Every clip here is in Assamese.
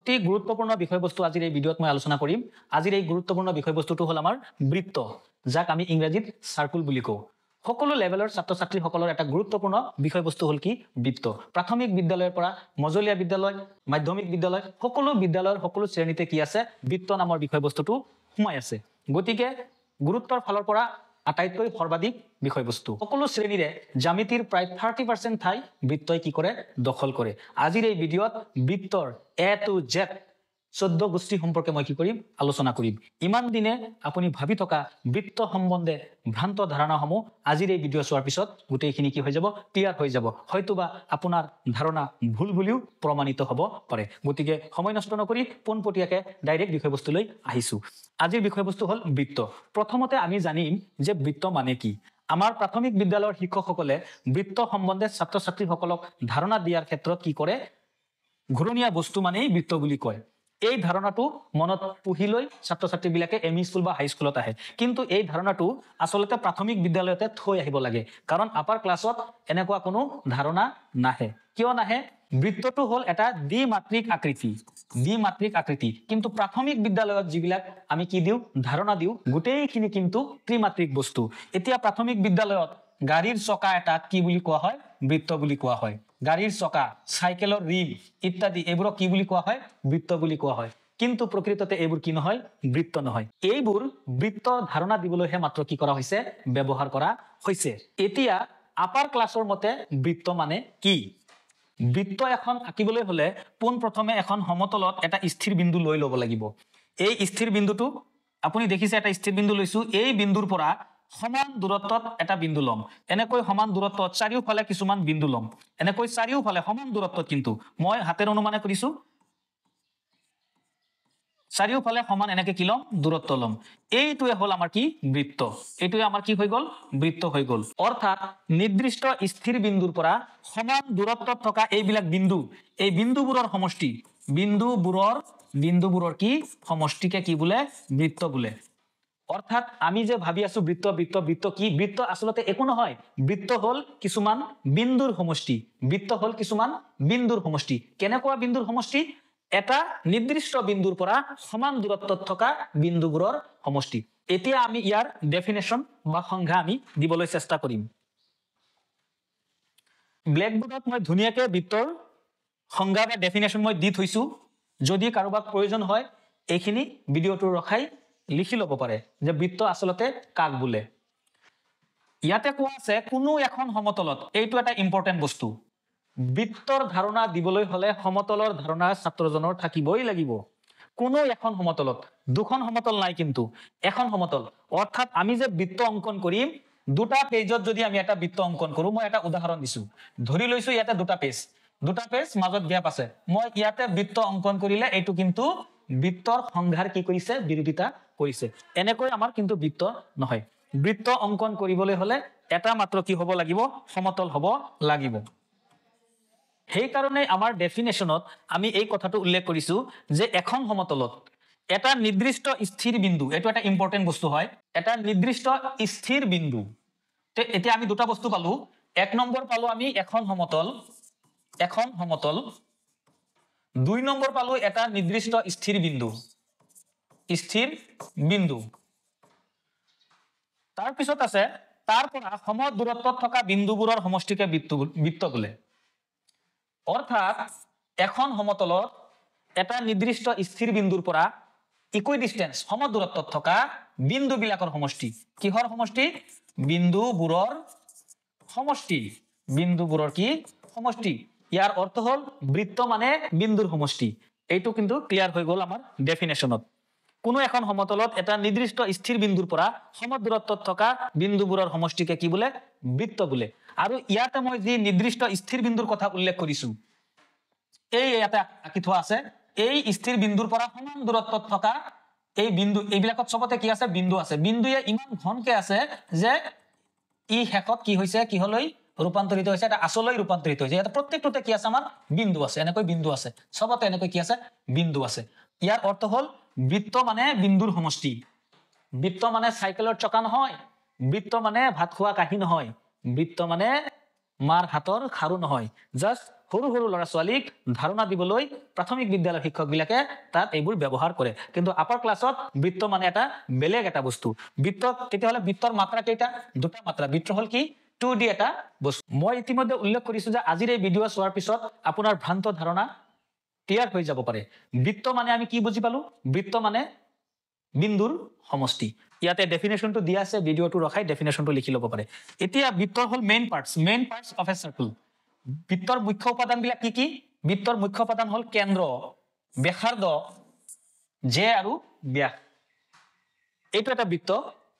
অতি গুৰুত্বপূৰ্ণ বিষয়বস্তু আজিৰ এই ভিডিঅ'ত মই আলোচনা কৰিম আজিৰ এই গুৰুত্বপূৰ্ণ বিষয়বস্তুটো হ'ল আমাৰ বৃত্ত যাক আমি ইংৰাজীত সাৰ্কুল বুলি কওঁ সকলো লেভেলৰ ছাত্ৰ ছাত্ৰীসকলৰ এটা গুৰুত্বপূৰ্ণ বিষয়বস্তু হ'ল কি বৃত্ত প্ৰাথমিক বিদ্যালয়ৰ পৰা মজলীয়া বিদ্যালয় মাধ্যমিক বিদ্যালয় সকলো বিদ্যালয়ৰ সকলো শ্ৰেণীতে কি আছে বৃত্ত নামৰ বিষয়বস্তুটো সোমাই আছে গতিকে গুৰুত্বৰ ফালৰ পৰা আটাইতকৈ সৰ্বাধিক বিষয়বস্তু সকলো শ্ৰেণীৰে জ্যামিতিৰ প্ৰায় 30% ঠাই বৃত্তই কি কৰে দখল কৰে আজিৰ এই ভিডিঅ'ত বৃত্তৰ এ টু জেড 14 গোষ্ঠী সম্পৰ্কে মই কি কৰিম আলোচনা কৰিম ইমান দিনে আপুনি ভাবি থকা বৃত্ত সম্বন্ধে ভ্ৰান্ত ধাৰণাসমূহ আজিৰ এই ভিডিঅ' চোৱাৰ পিছত গোটেইখিনি কি হৈ যাব ক্লিয়াৰ হৈ যাব হয়তোবা আপোনাৰ ধাৰণা ভুল বুলিও প্ৰমাণিত হ'ব পাৰে গতিকে সময় নষ্ট নকৰি পোনপটীয়াকৈ ডাইৰেক্ট বিষয়বস্তুলৈ আহিছো আজিৰ বিষয়বস্তু হ'ল বৃত্ত প্ৰথমতে আমি জানিম যে বৃত্ত মানে কি আমাৰ প্ৰাথমিক বিদ্যালয়ৰ শিক্ষকসকলে বৃত্ত সম্বন্ধে ছাত্ৰ ছাত্ৰীসকলক ধাৰণা দিয়াৰ ক্ষেত্ৰত কি কৰে ঘূৰণীয়া বস্তু মানেই বৃত্ত বুলি কয় এই ধাৰণাটো মনত পুহিলৈ ছাত্ৰ ছাত্ৰীবিলাকে এমই স্কুল বা হাই স্কুলত আহে কিন্তু এই ধাৰণাটো আসলতে প্ৰাথমিক বিদ্যালয়তে থৈ আহিব লাগে কাৰণ আপাৰ ক্লাছত এনেকুৱা কোনো ধাৰণা নাহে কিয় নাহে বৃত্তটো হ'ল এটা দ্বিমাত্ৰিক আকৃতি কিন্তু প্ৰাথমিক বিদ্যালয়ত যিবিলাক আমি কি দিওঁ ধাৰণা দিওঁ গোটেইখিনি কিন্তু ত্ৰিমাত্ৰিক বস্তু এতিয়া প্ৰাথমিক বিদ্যালয়ত গাড়ীৰ চকা এটা কি বুলি কোৱা হয় বৃত্ত বুলি কোৱা হয় গাড়ীৰ চকা সাইকেলৰ ৰিম ইত্যাদি এইবোৰ কি বুলি কোৱা হয় বৃত্ত বুলি কোৱা হয় কিন্তু প্ৰকৃততে এইবোৰ কি নহয় বৃত্ত নহয় এইবোৰ বৃত্তৰ ধাৰণা দিবলৈহে মাত্ৰ কি কৰা হৈছে ব্যৱহাৰ কৰা হৈছে এতিয়া আপাৰ ক্লাছৰ মতে বৃত্ত মানে কি বৃত্ত এখন আঁকিবলৈ হলে পোন প্ৰথমে এখন সমতলত এটা স্থিৰ বিন্দু লৈ ল'ব লাগিব এই স্থিৰ বিন্দুটো আপুনি দেখিছে এটা স্থিৰ বিন্দু লৈছো এই বিন্দুৰ পৰা সমান দূৰত্বত এটা বিন্দু লম এনেকৈ সমান দূৰত্বত চাৰিওফালে কিছুমান বিন্দু লম এনেকৈ চাৰিওফালে সমান দূৰত্বত কিন্তু মই হাতেৰ অনুমানে কৰিছো চাৰিওফালে সমান এনেকৈ কি লম দূৰত্ব লম এইটোৱে হ'ল আমাৰ কি বৃত্ত এইটোৱে আমাৰ কি হৈ গ'ল বৃত্ত হৈ গ'ল অৰ্থাৎ নিৰ্দিষ্ট স্থিৰ বিন্দুৰ পৰা সমান দূৰত্বত থকা এইবিলাক বিন্দু এই বিন্দুবোৰৰ সমষ্টি বিন্দুবোৰৰ কি সমষ্টিকে কি বোলে বৃত্ত বোলে অৰ্থাৎ আমি যে ভাবি আছো বৃত্ত কি বৃত্ত আসলতে একো নহয় বৃত্ত হ'ল কিছুমান বিন্দুৰ সমষ্টি কেনেকুৱা বিন্দুৰ সমষ্টি এটা নিৰ্দিষ্ট বিন্দুৰ পৰা সমান দূৰত্বত থকা বিন্দুবোৰৰ সমষ্টি এতিয়া আমি ইয়াৰ ডেফিনেশ্যন বা সংজ্ঞা আমি দিবলৈ চেষ্টা কৰিম ব্লেকবোৰ্ডত মই ধুনীয়াকৈ বৃত্তৰ সংজ্ঞা বা ডেফিনেশ্যন মই দি থৈছো যদি কাৰোবাক প্ৰয়োজন হয় এইখিনি ভিডিঅ'টো ৰখাই লিখি ল'ব পাৰে যে বৃত্ত আসলতে কাক বোলে ইয়াতে কোৱা আছে কোনো এখন সমতলত এইটো এটা ইম্পৰ্টেন্ট বস্তু বৃত্তৰ ধাৰণা দিবলৈ হলে সমতলৰ ধাৰণা ছাত্ৰজনৰ থাকিবই লাগিব কোনো এখন সমতলত দুখন সমতল নাই কিন্তু এখন সমতল অৰ্থাৎ আমি যে বৃত্ত অংকন কৰিম দুটা পেজত যদি আমি এটা বৃত্ত অংকন কৰো মই এটা উদাহৰণ দিছো ধৰি লৈছো ইয়াতে দুটা পেজ মাজত গ্যাপ আছে মই ইয়াতে বৃত্ত অংকন কৰিলে এইটো কিন্তু বৃত্তৰ সংজ্ঞাৰ কি কৰিছে বিৰোধিতা কৰিছে এনেকৈ আমাৰ কিন্তু বৃত্ত নহয় বৃত্ত অংকন কৰিবলৈ হলে এটা মাত্ৰ কি হ'ব লাগিব সমতল হ'ব লাগিব সেই কাৰণে আমাৰ ডেফিনেশ্যনত আমি এই কথাটো উল্লেখ কৰিছো যে এখন সমতলত এটা নিৰ্দিষ্ট স্থিৰ বিন্দু এটো এটা ইম্পৰ্টেন্ট বস্তু হয় এটা নিৰ্দিষ্ট স্থিৰ বিন্দু তে এতিয়া আমি দুটা বস্তু পালো এক নম্বৰ পালো আমি এখন সমতল দুই নম্বৰ পালো এটা নিৰ্দিষ্ট স্থিৰ বিন্দু তাৰ পিছত আছে তাৰ পৰা সম দূৰত্বত থকা বিন্দুবোৰৰ সমষ্টিকে বৃত্ত বোলে অৰ্থাৎ এখন সমতলত এটা নিৰ্দিষ্ট স্থিৰ বিন্দুৰ পৰা ইকুইডিস্টেন্স সম দূৰত্বত থকা বিন্দুবিলাকৰ সমষ্টি কিহৰ সমষ্টি বিন্দুবোৰৰ কি সমষ্টি ইয়াৰ অৰ্থ হ'ল বৃত্ত মানে বিন্দুৰ সমষ্টি এইটো কিন্তু ক্লিয়াৰ হৈ গ'ল আমাৰ ডেফিনেশ্যনত কোনো এখন সমতলত এটা নিৰ্দিষ্ট স্থিৰ বিন্দুৰ পৰা সম দূৰত্বত থকা বিন্দুবোৰৰ সমষ্টিকে কি বোলে বৃত্ত বোলে আৰু ইয়াতে মই যি নিৰ্দিষ্ট স্থিৰ বিন্দুৰ কথা উল্লেখ কৰিছো এই ইয়াতে আঁকি থোৱা আছে এই স্থিৰ বিন্দুৰ পৰা সমান দূৰত্বত থকা এই বিন্দু এইবিলাকত সবতে কি আছে বিন্দু আছে বিন্দুয়ে ইমান ঘনকে আছে যে ই শেষত কি হৈছে কিহলৈ ৰূপান্তৰিত হৈছে এটা আসলৈ ৰূপান্তৰিত হৈছে এটা প্ৰত্যেকটোতে কি আছে আমাৰ বিন্দু আছে এনেকৈ বিন্দু আছে সবতে এনেকৈ কি আছে বিন্দু আছে ইয়াৰ অৰ্থ হ'ল বৃত্ত মানে বিন্দুৰ সমষ্টি বৃত্ত মানে সাইকেলৰ চকা নহয় বৃত্ত মানে ভাত খোৱা কাহি নহয় বৃত্ত মানে মাৰ হাতৰ খাৰু নহয় জাস্ট সৰু সৰু ল'ৰা ছোৱালীক ধাৰণা দিবলৈ প্ৰাথমিক বিদ্যালয়ৰ শিক্ষকবিলাকে তাত এইবোৰ ব্যৱহাৰ কৰে কিন্তু আপাৰ ক্লাছত বৃত্ত মানে এটা বেলেগ এটা বস্তু বৃত্ত তেতিয়াহ'লে বৃত্তৰ মাত্ৰা কেইটা দুটা মাত্ৰা বৃত্ত হ'ল কি 2D এটা বস্তু মই ইতিমধ্যে উল্লেখ কৰিছো যে আজিৰ এই ভিডিঅ' চোৱাৰ পিছত আপোনাৰ ভ্ৰান্ত ধাৰণা ক্লিয়াৰ হৈ যাব পাৰে বৃত্ত মানে আমি কি বুজি পালো বৃত্ত মানে বিন্দুৰ সমষ্টি ইয়াতে ডেফিনেশনটো দিয়া আছে ভিডিঅ'টো ৰখাই ডেফিনেশনটো লিখি ল'ব পাৰে এতিয়া বৃত্তৰ হ'ল main parts of A circle বৃত্তৰ মুখ্য উপাদানবিলাক কি কি বৃত্তৰ মুখ্য উপাদান হ'ল কেন্দ্ৰ ব্যাসাৰ্ধ জে আৰু ব্যাস এইটো এটা বৃত্ত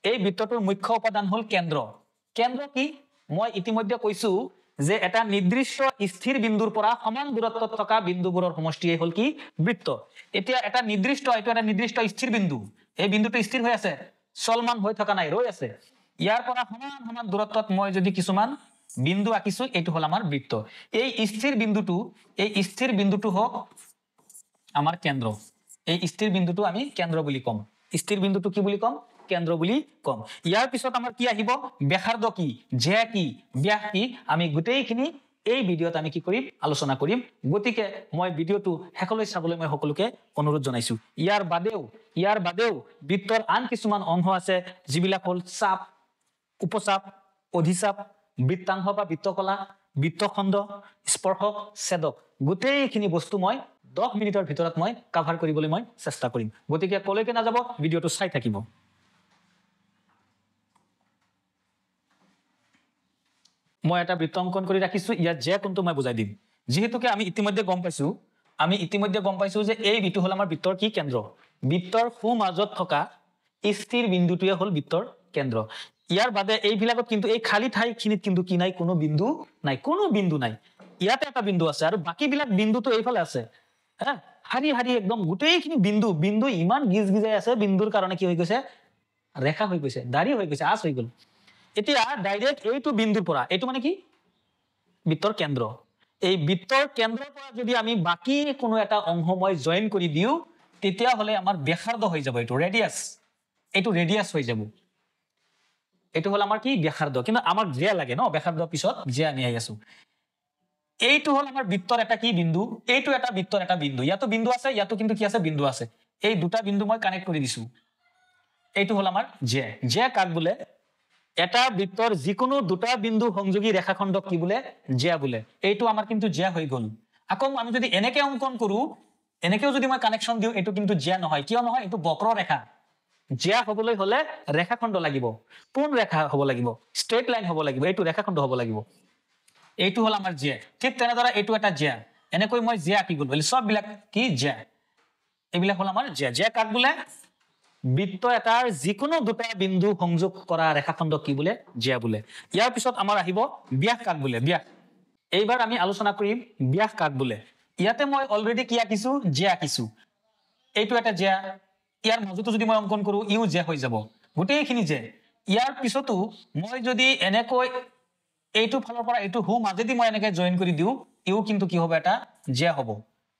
এই বৃত্তটোৰ মুখ্য উপাদান হ'ল কেন্দ্ৰ কি মই ইতিমধ্যে কৈছো যে এটা নিৰ্দিষ্ট স্থিৰ বিন্দুৰ পৰা সমান দূৰত্বত থকা বিন্দুবোৰৰ সমষ্টিয়ে হ'ল কি বৃত্ত এতিয়া এটা নিৰ্দিষ্ট স্থিৰ বিন্দু এই বিন্দুটো স্থিৰ হৈ আছে চলমান হৈ থকা নাই ৰৈ আছে ইয়াৰ পৰা সমান দূৰত্বত মই যদি কিছুমান বিন্দু আঁকিছো এইটো হ'ল আমাৰ বৃত্ত এই স্থিৰ বিন্দুটো হওক আমাৰ কেন্দ্ৰ এই স্থিৰ বিন্দুটো আমি কেন্দ্ৰ বুলি কম স্থিৰ বিন্দুটো কি বুলি কম কেন্দ্ৰ বুলি কম ইয়াৰ পিছত আমাৰ কি আহিব ব্যাসাৰ্ধ কি জে কি ব্যাস কি আমি গোটেইখিনি এই ভিডিঅ'ত আমি কি কৰিম আলোচনা কৰিম গতিকে মই ভিডিঅ'টো হেকলৈ চাবলৈ মই সকলোকে অনুৰোধ জনাইছো ইয়াৰ বাদেও বৃত্তৰ আন কিছুমান অংশ আছে যিবিলাক হ'ল চাপ উপচাপ অধিচাপ বৃত্তাংশ বা বৃত্তকলা বৃত্তখণ্ড স্পৰ্শক ছেদক গোটেইখিনি বস্তু মই 10 মিনিটৰ ভিতৰত মই কভাৰ কৰিবলৈ মই চেষ্টা কৰিম গতিকে কলৈকে নাযাব ভিডিঅ'টো চাই থাকিব মই এটা বৃত্ত অংকন কৰি ৰাখিছো ইয়াত যে কোনটো মই বুজাই দিম যেহেতুকে আমি ইতিমধ্যে গম পাইছো যে এই বিটু হল আমাৰ বৃত্তৰ কি কেন্দ্ৰ বৃত্তৰ মাজত থকা স্থিৰ বিন্দুটোৱে হল বৃত্তৰ কেন্দ্ৰ ইয়াৰ বাদে এইবিলাকত কিন্তু এই খালি ঠাইখিনিত কিন্তু কি নাই কোনো বিন্দু নাই ইয়াতে এটা বিন্দু আছে আৰু বাকি বিলাক বিন্দুটো এইফালে আছে হ্যাঁ হাৰি একদম গোটেইখিনি বিন্দু ইমান গিজগিজাই আছে বিন্দুৰ কাৰণে কি হৈ গৈছে ৰেখা হৈ গৈছে দাঢ়ি হৈ গৈছে আছ হৈ গ'ল এতিয়া ডাইৰেক্ট এইটো বিন্দুৰ পৰা এইটো মানে কি বৃত্তৰ কেন্দ্ৰ এই বৃত্তৰ কেন্দ্ৰৰ পৰা যদি আমি বাকি কোনো এটা অংশ মই জয়েন কৰি দিও তেতিয়া হলে আমাৰ ব্যাসাৰ্ধ হৈ যাব এইটো ৰেডিয়াস হৈ যাব এইটো হল আমাৰ কি ব্যাসাৰ্ধ কিন্তু আমাক জে লাগে ন ব্যাসাৰ্ধ পিছত জে আমি আহি আছো এইটো হল আমাৰ বৃত্তৰ এটা কি বিন্দু এইটো এটা বৃত্তৰ এটা বিন্দু ইয়াতো বিন্দু আছে ইয়াতো কিন্তু কি আছে বিন্দু আছে এই দুটা বিন্দু মই কানেক্ট কৰি দিছো এইটো হল আমাৰ জে কাক বোলে এটা বৃত্তৰ যিকোনো দুটা বিন্দু সংযোগী ৰেখাখণ্ডক কি বোলে জে বোলে এইটো আমাৰ কিন্তু জে হৈ গল আকৌ আমি যদি এনেকে অংকন কৰো এনেকেও যদি মই কানেকশন দিও এইটো কিন্তু জে নহয় কিয় নহয় এইটো বক্ৰৰেখা জে হবলৈ হলে ৰেখাখণ্ড লাগিব কোন ৰেখা হ'ব লাগিব ষ্ট্ৰেট লাইন হ'ব লাগিব এইটো ৰেখাখণ্ড হ'ব লাগিব এইটো হল আমাৰ জে ঠিক তেনেদৰে এইটো এটা জে এনেকৈ মই জে আঁকি গলো সব বিলাক কি জে এইবিলাক হল আমাৰ জে কাক বোলে বৃত্ত এটাৰ যিকোনো দুটা বিন্দু সংযোগ কৰা ৰেখাখণ্ড কি বোলে জে বোলে ইয়াৰ পিছত আমাৰ আহিব ব্যাস কাক বোলে ব্যাস এইবাৰ আমি আলোচনা কৰিম ব্যাস কাক বোলে ইয়াতে মই অলৰেডি কি আঁকিছো জে আঁকিছো এইটো এটা জে ইয়াৰ মাজতো যদি মই অংকন কৰো ইউ জে হৈ যাব গোটেইখিনি জে ইয়াৰ পিছতো মই যদি এনেকৈ এইটো ফালৰ পৰা এইটো হু মাজেদি মই এনেকৈ জয়েন কৰি দিও ইউ কিন্তু কি হ'ব এটা জে হ'ব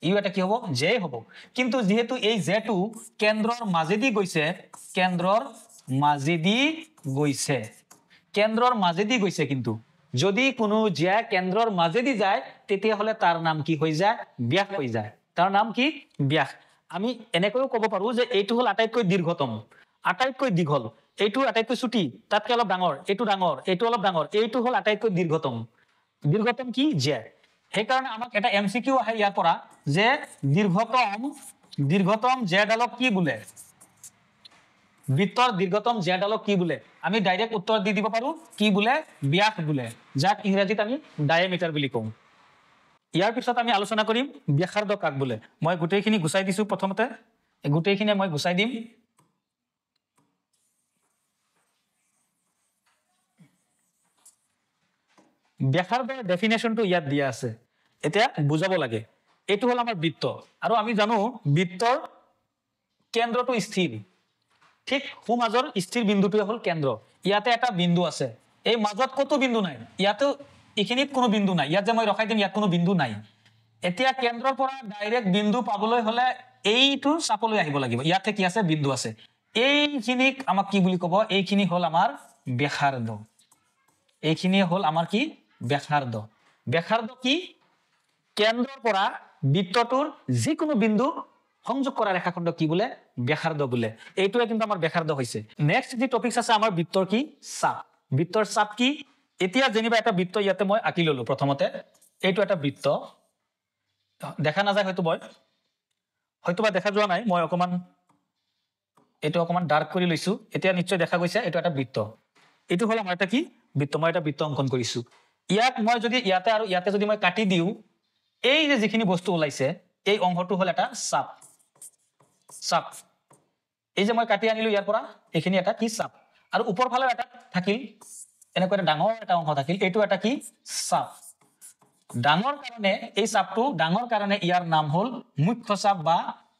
ইউ এটা কি হ'ব জে হ'ব কিন্তু যেহেতু এই জেটো কেন্দ্ৰৰ মাজেদি গৈছে কিন্তু যদি কোনো জে কেন্দ্ৰৰ মাজেদি যায় তেতিয়া হলে তাৰ নাম কি হৈ যায় ব্যাস হৈ যায় তাৰ নাম কি ব্যাস আমি এনেকৈও ক'ব পাৰো যে এইটো হল আটাইতকৈ দীৰ্ঘতম আটাইতকৈ দীঘল এইটো আটাইতকৈ ছুটি তাতকৈ অলপ ডাঙৰ এইটো অলপ ডাঙৰ এইটো হল আটাইতকৈ দীৰ্ঘতম কি জে সেইকাৰণে আমাক এটা এমসিকিউ আহে ইয়াৰ পৰা যে দীৰ্ঘতম জে ডালক কি বোলে বৃত্তৰ দীৰ্ঘতম জে ডালক কি বোলে আমি ডাইৰেক্ট উত্তৰ দি দিব পাৰো কি বোলে ব্যাস বোলে যাক ইংৰাজীত আমি ডায়ামিটাৰ বুলি কওঁ ইয়াৰ পিছত আমি আলোচনা কৰিম ব্যাসাৰ্ধ কাক বোলে মই গোটেইখিনি গুচাই দিছো প্ৰথমতে গোটেইখিনি মই গুচাই দিম ব্যাসাৰ্ধৰ ডেফিনেশনটো ইয়াত দিয়া আছে এতিয়া বুজাব লাগে এইটো হল আমাৰ বৃত্ত আৰু আমি জানো বৃত্তৰ কেন্দ্ৰটো স্থিৰ ঠিক মাজৰ স্থিৰ বিন্দুটোৱে হল কেন্দ্ৰ ইয়াতে এটা বিন্দু আছে এই মাজত কত বিন্দু নাই ইয়াতো এখিনিত কোনো বিন্দু নাই ইয়াত যে মই ৰখাই দিম ইয়াত কোনো বিন্দু নাই এতিয়া কেন্দ্ৰৰ পৰা ডাইৰেক্ট বিন্দু পাবলৈ হলে এইটো চাপলৈ আহিব লাগিব ইয়াতে কি আছে বিন্দু আছে এইখিনিক আমাক কি বুলি কব এইখিনি হল আমাৰ ব্যাসাৰ্ধ কি কেন্দ্ৰৰ পৰা বৃত্তটোৰ যিকোনো বিন্দু সংযোগ কৰা ৰেখাখণ্ড কি বোলে ব্যাসাৰ্ধ বোলে এইটোৱে কিন্তু আমাৰ ব্যাসাৰ্ধ হৈছে নেক্সট যি টপিকস আছে আমাৰ বৃত্তৰ কি চাপ বৃত্তৰ চাপ কি এতিয়া যেনিবা এটা বৃত্ত ইয়াতে মই আঁকি ললো প্ৰথমতে এইটো এটা বৃত্ত দেখা না যায় হয়তোবা দেখা যোৱা নাই মই অকমান এটো অকমান ডাৰ্ক কৰি লৈছো এতিয়া নিশ্চয় দেখা গৈছে এটো এটা বৃত্ত এটো হল আমাৰ এটা কি বৃত্ত মই এটা বৃত্ত অঙ্কন কৰিছো ইয়াক মই যদি ইয়াতে আৰু ইয়াতে যদি মই কাটি দিও এই যে যিখিনি বস্তু ওলাইছে এই অংশটো হল এটা চাপ চাপ এই যে মই কাটি আনিলো ইয়াৰ পৰা এইখিনি এটা কি চাপ আৰু ওপৰ ফালে এটা থাকিল এনেকৈ এটা ডাঙৰ এটা অংশ থাকিল এইটো এটা কি চাপ ডাঙৰ কাৰণে এই চাপটো ডাঙৰ কাৰণে ইয়াৰ নাম হল মুখ্য চাপ বা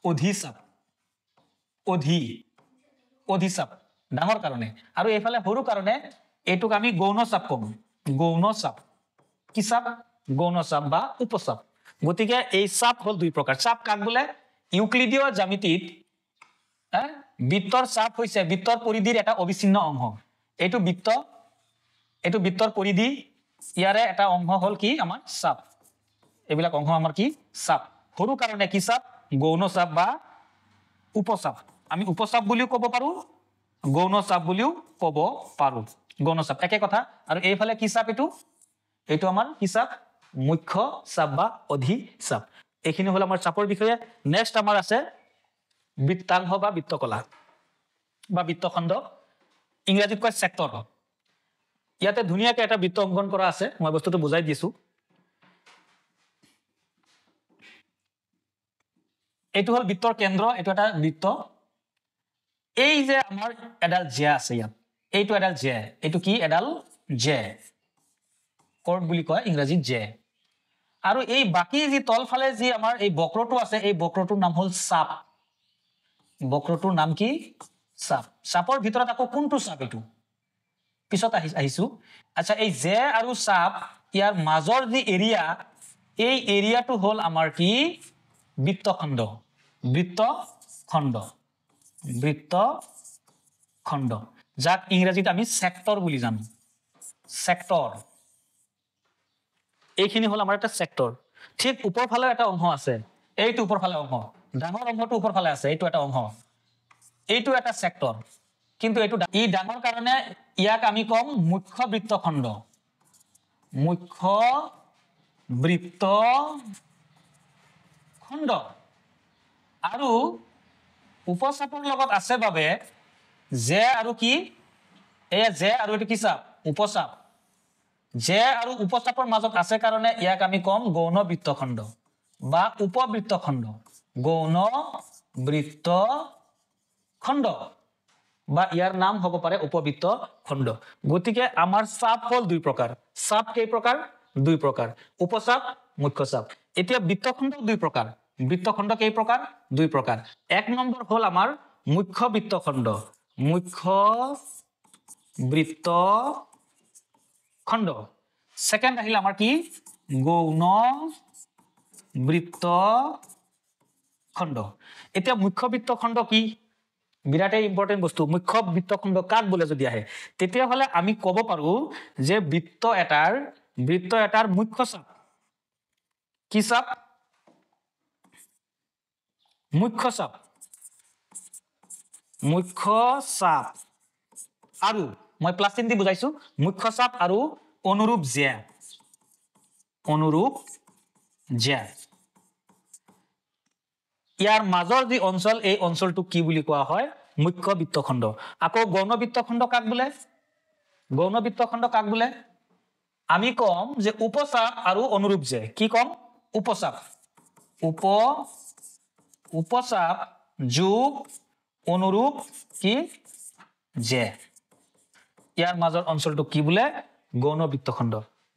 অধিচাপ অধিচাপ ডাঙৰ কাৰণে আৰু এইফালে সৰু কাৰণে এইটোক আমি গৌণ চাপ কম গৌণ চাপ কি চাপ গৌণ চাপ বা উপচাপ গতিকে এই চাপ হল দুই প্ৰকাৰ চাপ কাক বোলে ইউক্লিডীয় জ্যামিতিত বৃত্তৰ চাপ হৈছে বৃত্তৰ পৰিধিৰ এটা অবিচ্ছিন্ন অংশ এইটো বৃত্তৰ পৰিধি ইয়াৰে এটা অংশ হল কি আমাৰ চাপ এইবিলাক অংশ আমাৰ কি চাপ সৰু কাৰণে কি চাপ গৌণ চাপ বা উপচাপ আমি উপচাপ বুলিও ক'ব পাৰো গৌণ চাপ বুলিও ক'ব পাৰো গৌণ চাপ একে কথা আৰু এইফালে কি চাপ এইটো আমাৰ কি চাপ মুখ্য চাপ বা অধিচাপ এইখিনি হল আমাৰ চাপৰ বিষয়ে নেক্সট আমাৰ আছে বৃত্তাংশ বা বৃত্তকলা বা বৃত্তখণ্ড ইংৰাজীত কয় সেক্টৰ ইয়াতে ধুনীয়াকৈ এটা বৃত্ত অঙ্কন কৰা আছে মই বস্তুটো বুজাই দিছো এইটো হল বৃত্তৰ কেন্দ্ৰ এইটো এটা বৃত্ত এই যে আমাৰ এডাল জে আছে ইয়াত এইটো এডাল জে এইটো কি এডাল জে কৰ্ড বুলি কয় ইংৰাজীত জে আৰু এই বাকি যি তলফালে যি আমাৰ এই বক্ৰটো আছে এই বক্ৰটোৰ নাম হল চাপ বক্ৰটোৰ নাম কি চাপ চাপৰ ভিতৰত আকৌ কোনটো চাপ এইটো পিছত আহিছো আচ্ছা এই জে আৰু চাপ ইয়াৰ মাজৰ যি এৰিয়া এই এৰিয়াটো হল আমাৰ কি বৃত্তখণ্ড যাক ইংৰাজীত আমি সেক্টৰ বুলি জানো সেক্টৰ এইখিনি হল আমাৰ এটা সেক্টৰ ঠিক ওপৰ ফালে এটা অংশ আছে এইটো ওপৰ ফালে অংশ ডাঙৰ অংশটো ওপৰ ফালে আছে এইটো এটা অংশ এইটো এটা সেক্টৰ কিন্তু এইটো ই ডাঙৰ কাৰণে ইয়াক আমি কম মুখ্য বৃত্তখণ্ড আৰু উপচাপৰ লগত আছে বাবে জে আৰু কি এই জে আৰু এটো কি চাপ উপচাপ জে আৰু উপচাপৰ মাজত আছে কাৰণে ইয়াক আমি কম গৌণ বৃত্তখণ্ড বা উপবৃত্তখণ্ড গৌণ বৃত্তখণ্ড বা ইয়াৰ নাম হ'ব পাৰে উপবৃত্তখণ্ড গতিকে আমাৰ চাপ হল দুই প্ৰকাৰ চাপ কেই প্ৰকাৰ দুই প্ৰকাৰ উপচাপ মুখ্য চাপ এতিয়া বৃত্তখণ্ড দুই প্ৰকাৰ বৃত্তখণ্ড কেই প্ৰকাৰ দুই প্ৰকাৰ এক নম্বৰ হল আমাৰ মুখ্য বৃত্তখণ্ড সেকেন্ড আহিল আমাৰ কি গৌণ বৃত্তখণ্ড এতিয়া মুখ্য বৃত্তখণ্ড কি বিৰাটেই ইম্পৰ্টেন্ট বস্তু মুখ্য বৃত্তখণ্ড কাক বোলে যদি আহে তেতিয়া হলে আমি ক'ব পাৰো যে বৃত্ত এটাৰ মুখ্য চাপ কি চাপ মুখ্য চাপ আৰু মই প্লাস চিন দি বুজাইছো মুখ্য চাপ আৰু অনুৰূপ জ্যা ইয়াৰ মাজৰ যি অঞ্চল এই অঞ্চলটো কি বুলি কোৱা হয় মুখ্য বৃত্তখণ্ড আকৌ গৌণ বৃত্তখণ্ড কাক বোলে আমি কম যে উপচাপ আৰু অনুৰূপ জ্যা কি কম উপচাপ যোগ অনুৰূপ কি জ্যা ইয়াৰ মাজৰ অঞ্চলটো কি বোলে গৌণ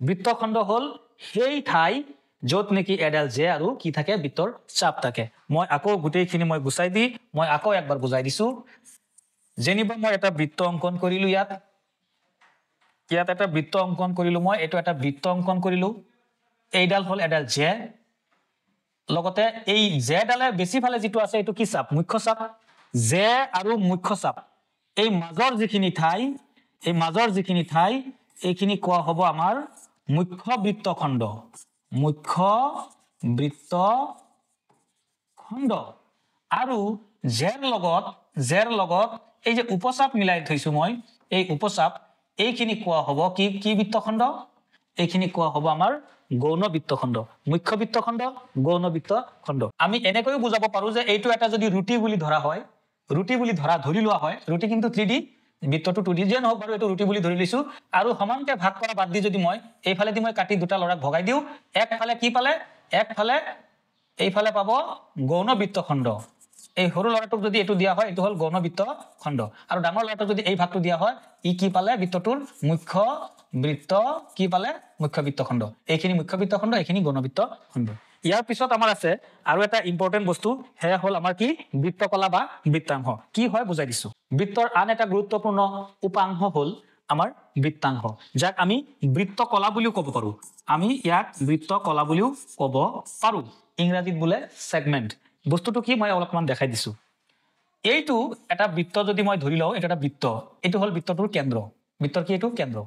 বৃত্তখণ্ড হল সেই ঠাই যত নেকি এডাল জে আৰু কি থাকে বৃত্তৰ চাপ থাকে মই আকৌ গোটেইখিনি মই গুচাই দি মই আকৌ একবাৰ বুজাই দিছো যেনিবা মই এটা বৃত্ত অঙ্কন কৰিলো ইয়াত এটা বৃত্ত অঙ্কন কৰিলো মই এটো এটা বৃত্ত অঙ্কন কৰিলো এইডাল হল এডাল জে লগতে এই জে ডালে বেছি ফালে যেটো আছে এটো কি চাপ মুখ্য চাপ জে আৰু মুখ্য চাপ এই মাজৰ যিখিনি ঠাই এইখিনি কোৱা হ'ব আমাৰ মুখ্য বৃত্তখণ্ড বৃত্তখণ্ড আৰু জেৰ লগত এই যে উপচাপ মিলাই থৈছো মই এই উপচাপ এইখিনি কোৱা হ'ব কি কি বৃত্তখণ্ড এইখিনি কোৱা হ'ব আমাৰ গৌণ বৃত্তখণ্ড মুখ্য বৃত্তখণ্ড গৌণ বৃত্তখণ্ড আমি এনেকৈ বুজাব পাৰো যে এইটো এটা যদি ৰুটি বুলি ধৰা হয় ৰুটি বুলি ধৰি লোৱা হয় ৰুটি কিন্তু 3D বৃত্তটো 2D যে নহওক বাৰু এইটো ৰুটি বুলি ধৰি লৈছো আৰু সমানকে ভাগ কৰা বাদ দি যদি মই এইফালে দি মই কাটি দুটা লৰাক ভগাই দিও একফালে কি পালে একফালে এইফালে পাব গৌণ বৃত্তখণ্ড এই সৰু লৰাটোক যদি এটো দিয়া হয় এটো হল গৌণ বৃত্তখণ্ড আৰু ডাঙৰ লৰাটোক যদি এই ভাগটো দিয়া হয় ই কি পালে বৃত্তটোৰ মুখ্য বৃত্ত কি পালে মুখ্য বৃত্তখণ্ড এইখিনি মুখ্য বৃত্তখণ্ড এইখিনি গৌণ বৃত্তখণ্ড ইয়াৰ পিছত আমাৰ আছে আৰু এটা ইম্পৰ্টেন্ট বস্তু হেয়া হল আমাৰ কি বৃত্তকলা বা বৃত্তাংশ কি হয় বুজাই দিছো বৃত্তৰ আন এটা গুৰুত্বপূৰ্ণ উপাংশ হল আমাৰ বৃত্তাংশ যাক আমি বৃত্তকলা বুলিও ক'ব পাৰো আমি ইয়াক বৃত্তকলা বুলিও ক'ব পাৰো ইংৰাজীত বোলে সেগমেন্ট বস্তুটো কি মই অলপমান দেখাই দিছো এইটো এটা বৃত্ত যদি মই ধৰি লও এটা বৃত্ত এটো হল বৃত্তটোৰ কেন্দ্ৰ বৃত্তৰ কি এটো কেন্দ্ৰ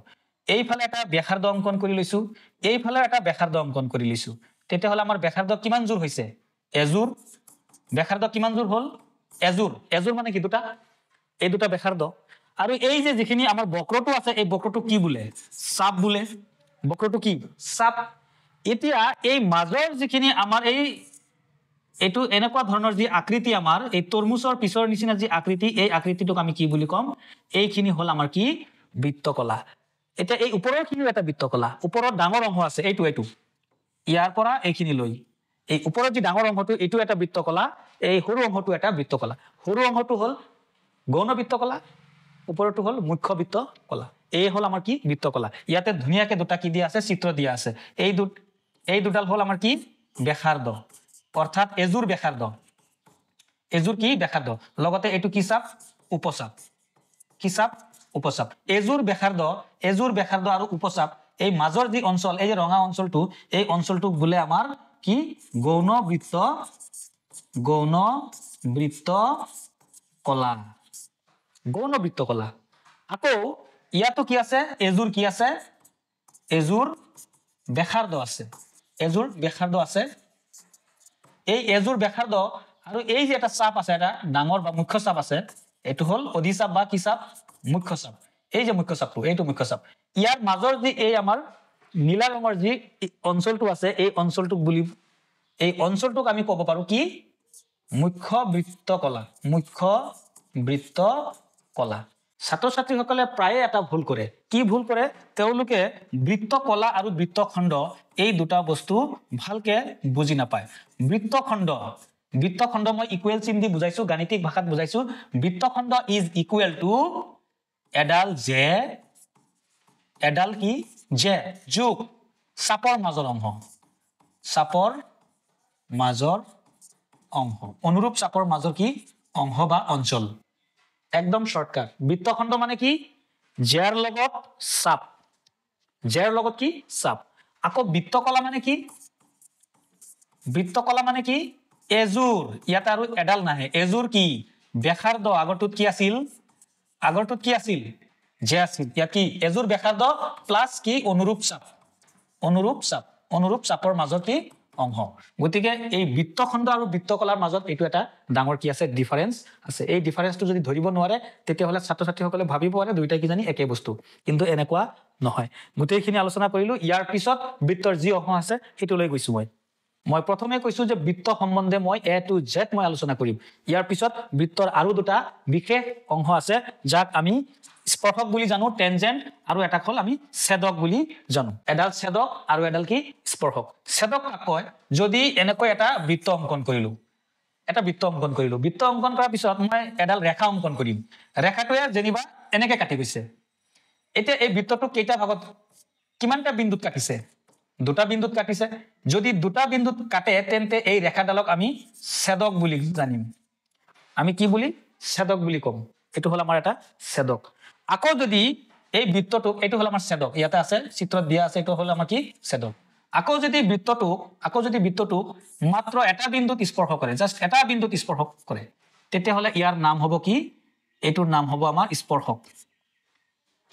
এইফালে এটা ব্যাসাৰ্ধ অঙ্কন কৰি লৈছো এইফালে এটা ব্যাসাৰ্ধ অঙ্কন কৰি লৈছো তেতিয়া হল আমাৰ ব্যাসাৰ্ধ কিমান জোৰ হৈছে এজোৰ ব্যাসাৰ্ধ কিমান জোৰ হল এজোৰ মানে কি দুটা এই দুটা ব্যাসাৰ্ধ আৰু এই যে যিখিনি আমাৰ বক্ৰটো আছে এই বক্ৰটো কি বোলে চাপ বোলে বক্ৰটো কি চাপ এতিয়া এই মাজৰ যিখিনি আমাৰ এইটো এনেকুৱা ধৰণৰ যি আকৃতি আমাৰ এই তৰমুজৰ পিছৰ নিচিনা যি আকৃতি এই আকৃতিটোক আমি কি বুলি কম এইখিনি হল আমাৰ কি বৃত্তকলা এতিয়া এই ওপৰৰ খিনিও এটা বৃত্তকলা ওপৰত ডাঙৰ অংশ আছে এইটো ইয়াৰ পৰা এইখিনি লৈ এই ওপৰৰ যি ডাঙৰ অংশটো এইটো এটা বৃত্তকলা এই সৰু অংশটো এটা বৃত্তকলা সৰু অংশটো হল গৌণ বৃত্তকলা ওপৰটো হল মুখ্য বৃত্তকলা এই হল আমাৰ কি বৃত্তকলা ইয়াতে ধুনিয়াকে দুটা কি দিয়া আছে চিত্ৰ দিয়া আছে এই দুটাল হল আমাৰ কি ব্যাসাৰ্ধ অৰ্থাৎ এজোৰ ব্যাসাৰ্ধ এজোৰ কি ব্যাসাৰ্ধ লগতে এইটো কি চাপ উপচাপ কি চাপ উপচাপ এজোৰ ব্যাসাৰ্ধ আৰু উপচাপ এই মাজৰ যি অঞ্চল এই যে ৰঙা অঞ্চলটো এই অঞ্চলটো বোলে আমাৰ কি গৌণ বৃত্তকলা আকৌ ইয়াতো কি আছে এজোৰ কি আছে এজোৰ ব্যাসাৰ্ধ আছে এই এজোৰ ব্যাসাৰ্ধ আৰু এই যে এটা চাপ আছে এটা ডাঙৰ বা মুখ্য চাপ আছে এটো হল অধিচাপ বা কি চাপ মুখ্য চাপ এই যে মুখ্য চাপটো এইটো মুখ্য চাপ ইয়াৰ মাজৰ যি এই আমাৰ নীলা ৰঙৰ যি অঞ্চলটো আছে এই অঞ্চলটোক আমি ক'ব পাৰো কি মুখ্য বৃত্তকলা ছাত্ৰ ছাত্ৰীসকলে প্ৰায়ে এটা ভুল কৰে কি ভুল কৰে তেওঁলোকে বৃত্তকলা আৰু বৃত্তখণ্ড এই দুটা বস্তু ভালকে বুজি নাপায় বৃত্তখণ্ড মই ইকুৱেল চিন দি বুজাইছো গাণিতিক ভাষাত বুজাইছো বৃত্তখণ্ড ইজ ইকুৱেল টু এডাল কি জে যোগ চাপৰ মাজৰ অংশ অনুৰূপ চাপৰ মাজৰ কি অংশ বা অঞ্চল একদম শৰ্টকাট বৃত্তখণ্ড মানে কি জেৰ লগত কি চাপ আকৌ বৃত্তকলা মানে কি এজোৰ ইয়াত আৰু এডাল নাহে এজোৰ কি ব্যাসাৰ্ধ আগৰটোত কি আছিল জে আছিল ইয়াত কি এজোৰ ব্যাসাৰ্ধ প্লাস কি অনুৰূপ চাপৰ মাজৰ কি অংশ গতিকে এই বৃত্তখণ্ড আৰু বৃত্তকলাৰ মাজত এইটো এটা ডাঙৰ কি আছে ডিফাৰেন্স আছে এই ডিফাৰেন্সটো যদি ধৰিব নোৱাৰে তেতিয়া হলে ছাত্ৰ ছাত্ৰীসকলে ভাবিব পাৰে দুইটা কি জানি একে বস্তু কিন্তু এনেকুৱা নহয় গোটেইখিনি আলোচনা কৰিলো ইয়াৰ পিছত বৃত্তৰ যি অংশ আছে সেইটো লৈ গৈছো মই প্ৰথমে কৈছো যে বৃত্ত সম্বন্ধে মই A to Z মই আলোচনা কৰিম ইয়াৰ পিছত বৃত্তৰ আৰু দুটা বিশেষ অংশ আছে যাক আমি স্পৰ্শক বুলি জানো টেনজেন্ট আৰু এটা হল আমি ছেদক বুলি জানো এডাল ছেদক আৰু এডাল কি স্পৰ্শক ছেদক কয় যদি এনেকৈ এটা বৃত্ত অঙ্কন কৰিলো বৃত্ত অঙ্কন কৰাৰ পিছত মই এডাল ৰেখা অঙ্কন কৰিম ৰেখাটোৱে যেনিবা এনেকৈ কাটি গৈছে এতিয়া এই বৃত্তটো কেইটা ভাগত কিমানটা বিন্দুত কাটিছে দুটা বিন্দুত কাটিছে যদি দুটা বিন্দুত কাটে তেন্তে এই ৰেখাডালক আমি ছেদক বুলি জানিম আমি কি বুলি ছেদক বুলি কম এটো হল আমাৰ এটা ছেদক আকৌ যদি এই বৃত্তটোক এটো হল আমাৰ ছেদক ইয়াতে আছে চিত্ৰত দিয়া আছে এটো হল আমাৰ কি ছেদক আকৌ যদি বৃত্তটোক মাত্ৰ এটা বিন্দুত স্পৰ্শ কৰে জাস্ট এটা বিন্দুত স্পৰ্শ কৰে তেতিয়া হলে ইয়াৰ নাম হ'ব কি এটোৰ নাম হ'ব আমাৰ স্পৰ্শক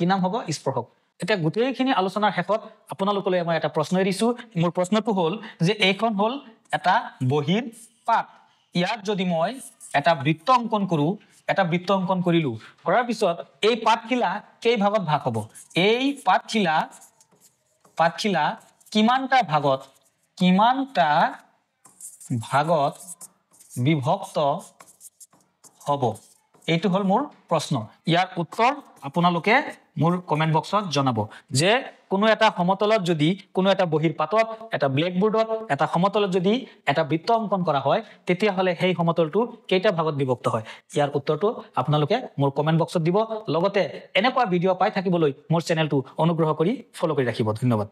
কি নাম হ'ব স্পৰ্শক এটা গোটেইখিনি আলোচনাৰ শেষত আপোনালোকলৈ মই এটা প্ৰশ্ন এৰিছো মোৰ প্ৰশ্নটো হল যে এইখন হল এটা বহীৰ পাত ইয়াত যদি মই এটা বৃত্ত অংকন কৰো এটা বৃত্ত অংকন কৰিলো কৰাৰ পিছত এই পাতখিলা কেই ভাগত ভাগ হ'ব এই পাতখিলা কিমানটা ভাগত বিভক্ত হ'ব এইটো হল মোৰ প্ৰশ্ন ইয়াৰ উত্তৰ আপোনালোকে মোৰ কমেন্ট বক্সত জনাব যে কোনো এটা সমতলত যদি কোনো এটা বহীৰ পাতত এটা ব্লেকবোৰ্ডত এটা সমতলত যদি এটা বৃত্ত অংকন কৰা হয় তেতিয়া হলে সেই সমতলটো কেইটা ভাগত বিভক্ত হয় ইয়াৰ উত্তৰটো আপোনালোকে মোৰ কমেন্ট বক্সত দিব লগতে এনেকুৱা ভিডিও পাই থাকিবলৈ মোৰ চেনেলটো অনুগ্ৰহ কৰি ফলো কৰি ৰাখিব ধন্যবাদ